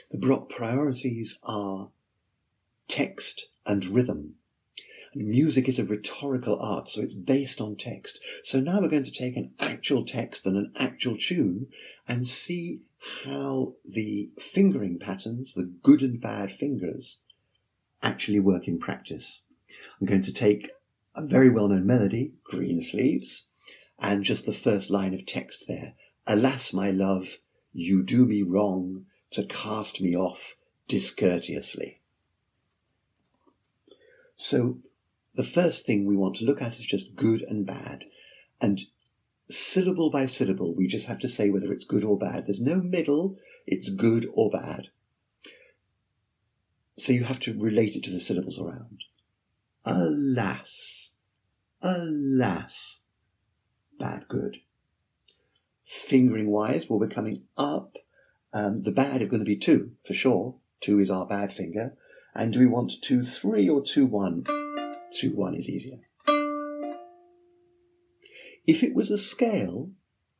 The Baroque priorities are text and rhythm. And music is a rhetorical art, so it's based on text. So now we're going to take an actual text and an actual tune and see how the fingering patterns, the good and bad fingers, actually work in practice. I'm going to take a very well-known melody, Green Sleeves, and just the first line of text there. Alas, my love, you do me wrong to cast me off discourteously. So the first thing we want to look at is just good and bad. And syllable by syllable, we just have to say whether it's good or bad. There's no middle, it's good or bad. So you have to relate it to the syllables around. Alas, alas, bad, good. Fingering-wise, well, we're coming up. The bad is going to be 2, for sure. 2 is our bad finger. And do we want 2-3 or 2-1? 2-1 is easier. If it was a scale,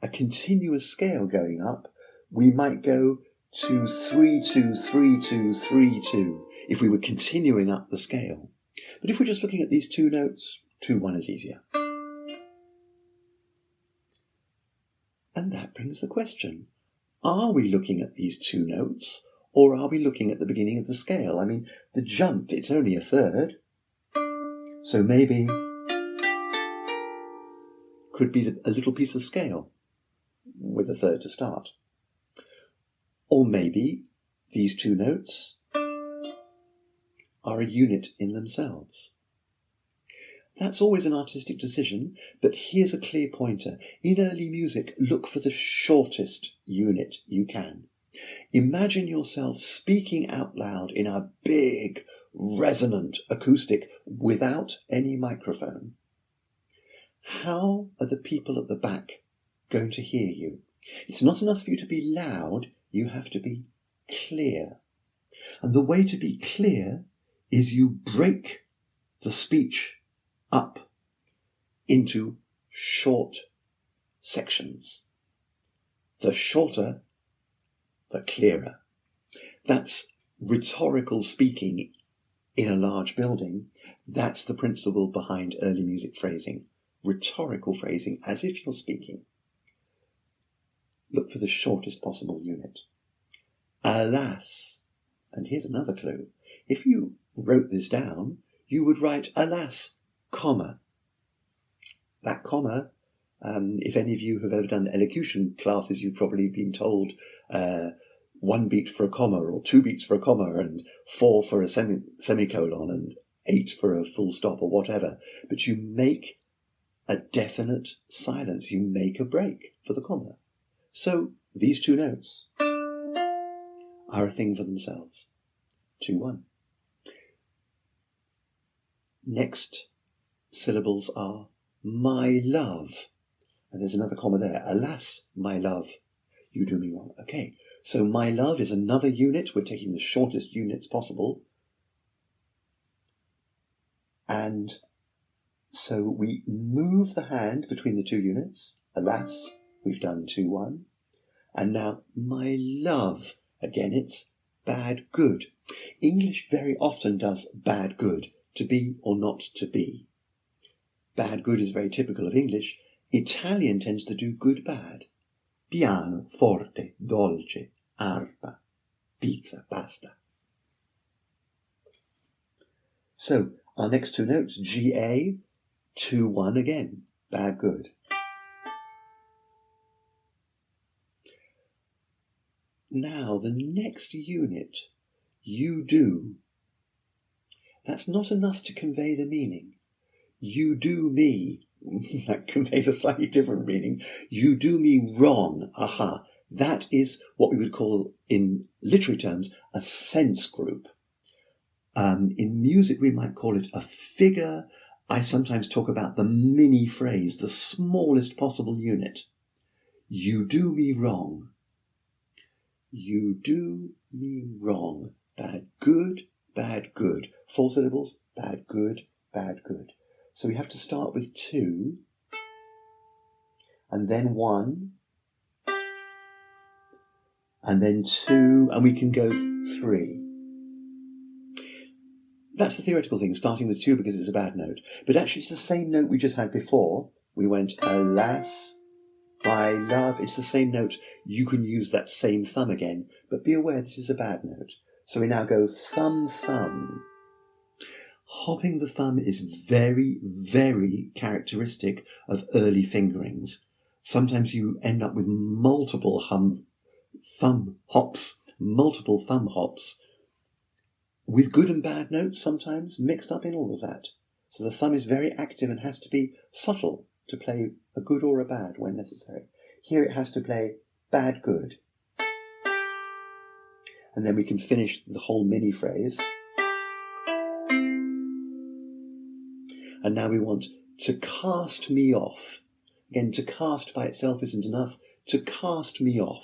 a continuous scale going up, we might go 2-3-2, 3-2, 3-2, if we were continuing up the scale. But if we're just looking at these 2 notes, 2-1 is easier. And that brings the question, are we looking at these 2 notes, or are we looking at the beginning of the scale? I mean, the jump, it's only a third, so maybe could be a little piece of scale with a third to start. Or maybe these 2 notes are a unit in themselves. That's always an artistic decision, but here's a clear pointer. In early music, look for the shortest unit you can. Imagine yourself speaking out loud in a big, resonant acoustic without any microphone. How are the people at the back going to hear you? It's not enough for you to be loud, you have to be clear. And the way to be clear is you break the speech up into short sections. The shorter, the clearer. That's rhetorical speaking in a large building. That's the principle behind early music phrasing. Rhetorical phrasing, as if you're speaking. Look for the shortest possible unit. Alas, and here's another clue. If you wrote this down, you would write alas, comma. That comma, if any of you have ever done elocution classes, you've probably been told 1 beat for a comma, or 2 beats for a comma, and 4 for a semicolon, and 8 for a full stop, or whatever. But you make a definite silence. You make a break for the comma. So these 2 notes are a thing for themselves. 2-1. Next syllables are my love. And there's another comma there. Alas, my love, you do me wrong. Okay, so my love is another unit. We're taking the shortest units possible. And so we move the hand between the 2 units. Alas, we've done 2-1. And now my love. Again, it's bad, good. English very often does bad, good, to be or not to be. Bad, good is very typical of English. Italian tends to do good, bad. Piano, forte, dolce, arpa, pizza, pasta. So our next 2 notes, G-A, 2-1 again, bad, good. Now the next unit, you do. That's not enough to convey the meaning. You do me, that conveys a slightly different meaning. You do me wrong, aha. That is what we would call, in literary terms, a sense group. In music, we might call it a figure. I sometimes talk about the mini phrase, the smallest possible unit. You do me wrong. You do me wrong. Bad, good, bad, good. 4 syllables, bad, good, bad, good. So we have to start with 2, and then 1, and then 2, and we can go 3. That's the theoretical thing, starting with 2 because it's a bad note. But actually it's the same note we just had before. We went, alas, my love. It's the same note. You can use that same thumb again, but be aware this is a bad note. So we now go thumb, thumb. Hopping the thumb is very, very characteristic of early fingerings. Sometimes you end up with multiple thumb hops, with good and bad notes sometimes mixed up in all of that. So the thumb is very active and has to be subtle to play a good or a bad when necessary. Here it has to play bad, good. And then we can finish the whole mini phrase. And now we want to cast me off. Again, to cast by itself isn't enough. To cast me off.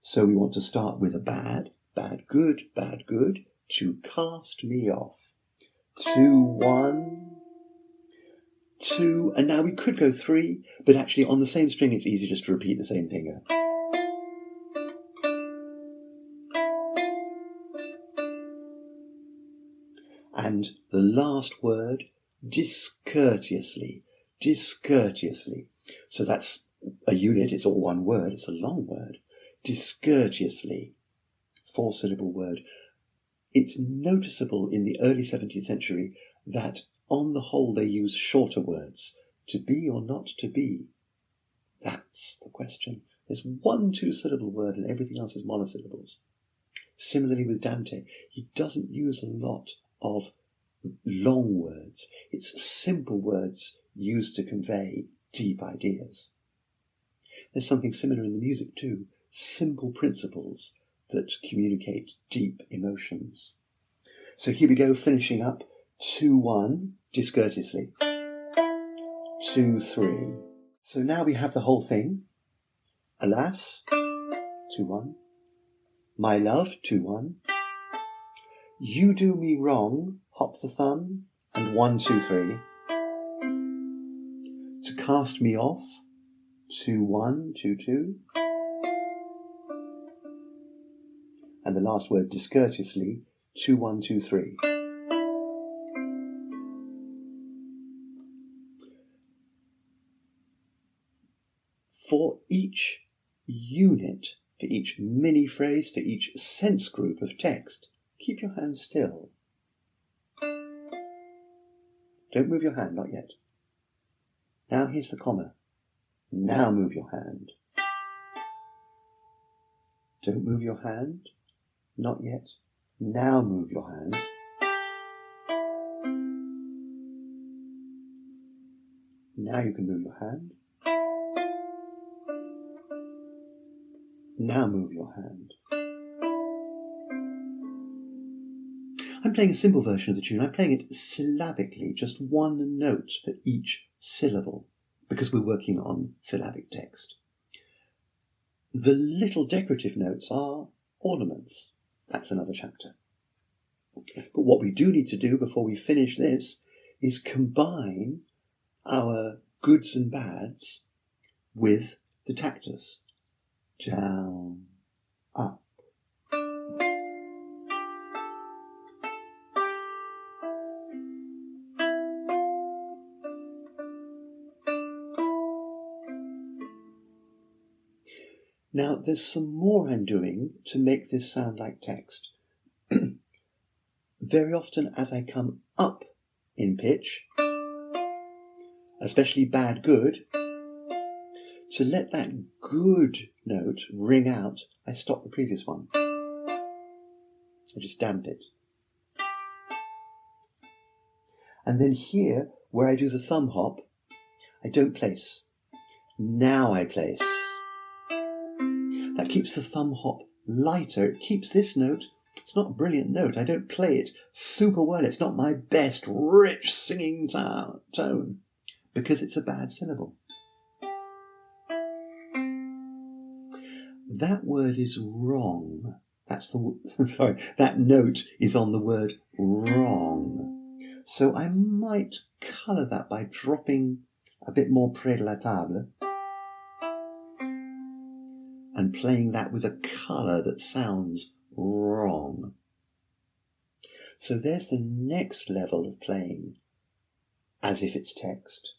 So we want to start with a bad, bad, good, to cast me off. 2, 1, 2, and now we could go 3, but actually on the same string it's easy just to repeat the same finger. And the last word, discourteously. So that's a unit, it's all one word, it's a long word. Discourteously, 4-syllable word. It's noticeable in the early 17th century that on the whole they use shorter words. To be or not to be? That's the question. There's 1 2-syllable word and everything else is monosyllables. Similarly with Dante, he doesn't use a lot of long words. It's simple words used to convey deep ideas. There's something similar in the music too. Simple principles that communicate deep emotions. So here we go, finishing up 2, 1, discourteously. 2, 3. So now we have the whole thing. Alas, 2, 1. My love, 2, 1. You do me wrong, hop the thumb, and 1, 2, 3. To cast me off, 2, 1, 2, 2. And the last word, discourteously, 2, 1, 2, 3. For each unit, for each mini phrase, for each sense group of text, keep your hand still. Don't move your hand, not yet. Now here's the comma. Now move your hand. Don't move your hand, not yet. Now move your hand. Now you can move your hand. Now move your hand. I'm playing a simple version of the tune. I'm playing it syllabically, just 1 note for each syllable, because we're working on syllabic text. The little decorative notes are ornaments. That's another chapter. But what we do need to do before we finish this is combine our goods and bads with the tactus. Down, up. Now there's some more I'm doing to make this sound like text. Very often as I come up in pitch, especially bad good, to let that good note ring out, I stop the previous one. I just damp it. And then here, where I do the thumb hop, I don't place. Now I place. That keeps the thumb hop lighter. It keeps this note, it's not a brilliant note. I don't play it super well. It's not my best rich singing tone because it's a bad syllable. That word is wrong. That note is on the word wrong. So I might colour that by dropping a bit more près de la table and and playing that with a colour that sounds wrong. So there's the next level of playing as if it's text.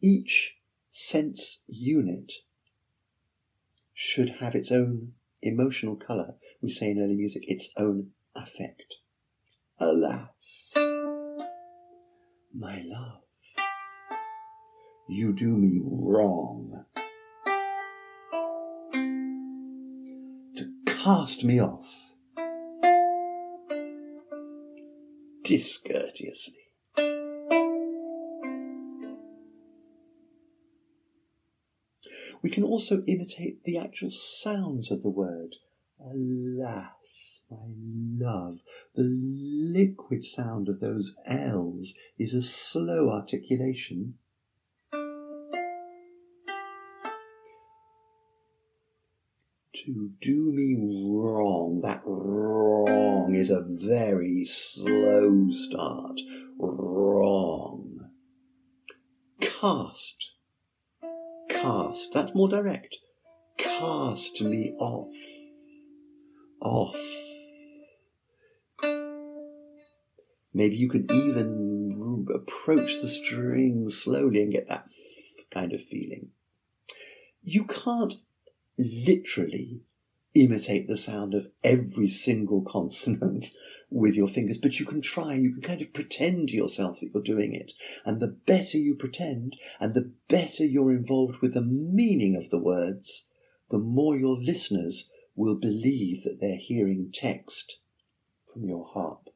Each sense unit should have its own emotional colour. We say in early music, its own affect. Alas, my love, you do me wrong. To cast me off discourteously. We can also imitate the actual sounds of the word. Alas, my love. The liquid sound of those L's is a slow articulation. To do me wrong, that wrong is a very slow start. Wrong. Cast, that's more direct. Cast me off. Maybe you could even approach the strings slowly and get that kind of feeling. You can't literally imitate the sound of every single consonant with your fingers, but you can try. You can kind of pretend to yourself that you're doing it. And the better you pretend, and the better you're involved with the meaning of the words, the more your listeners will believe that they're hearing text from your harp.